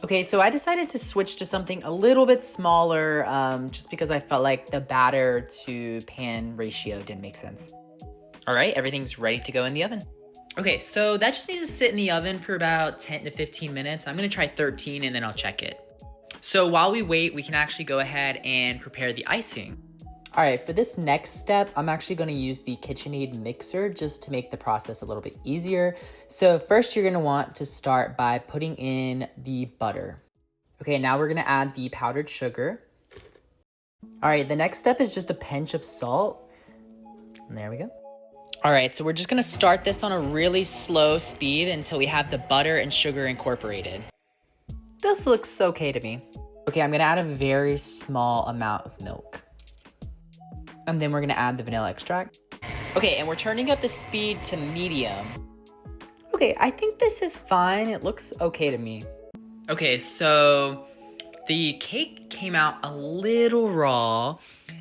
Okay, so I decided to switch to something a little bit smaller just because I felt like the batter to pan ratio didn't make sense. All right, everything's ready to go in the oven. Okay, so that just needs to sit in the oven for about 10 to 15 minutes. I'm gonna try 13 and then I'll check it. So while we wait, we can actually go ahead and prepare the icing. All right, for this next step, I'm actually gonna use the KitchenAid mixer just to make the process a little bit easier. So first you're gonna want to start by putting in the butter. Okay, now we're gonna add the powdered sugar. All right, the next step is just a pinch of salt. And there we go. All right, so we're just gonna start this on a really slow speed until we have the butter and sugar incorporated. This looks okay to me. Okay, I'm gonna add a very small amount of milk. And then we're gonna add the vanilla extract. Okay, and we're turning up the speed to medium. Okay, I think this is fine. It looks okay to me. Okay, so the cake came out a little raw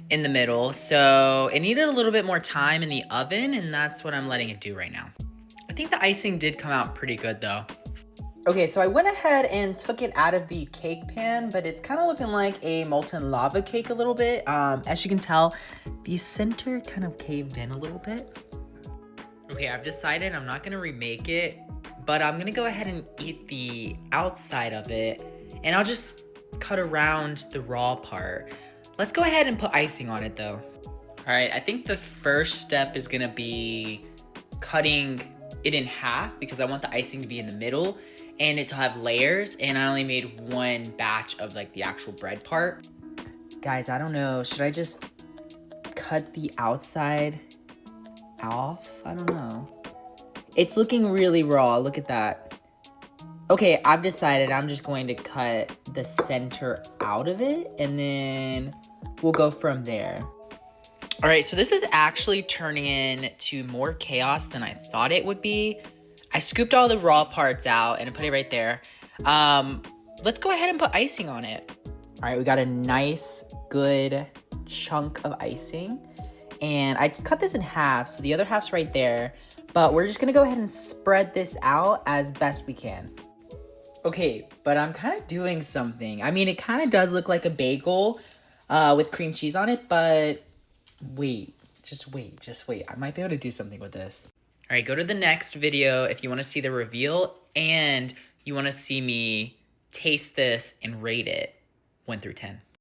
in the middle, so it needed a little bit more time in the oven, and that's what I'm letting it do right now. I think the icing did come out pretty good though. Okay, so I went ahead and took it out of the cake pan, but it's kind of looking like a molten lava cake a little bit. As you can tell, the center kind of caved in a little bit. Okay, I've decided I'm not gonna remake it, but I'm gonna go ahead and eat the outside of it, and I'll just cut around the raw part. Let's go ahead and put icing on it though. All right, I think the first step is gonna be cutting it in half because I want the icing to be in the middle and it to have layers, and I only made one batch of like the actual bread part. Guys, I don't know, should I just cut the outside off? I don't know. It's looking really raw, look at that. Okay, I've decided I'm just going to cut the center out of it and then we'll go from there. All right, so this is actually turning into more chaos than I thought it would be. I scooped all the raw parts out and I put it right there. Let's go ahead and put icing on it. All right, we got a nice, good chunk of icing. And I cut this in half, so the other half's right there. But we're just gonna go ahead and spread this out as best we can. Okay, but I'm kind of doing something. I mean, it kind of does look like a bagel with cream cheese on it, but wait, just wait. I might be able to do something with this. All right, go to the next video if you want to see the reveal and you want to see me taste this and rate it 1 through 10.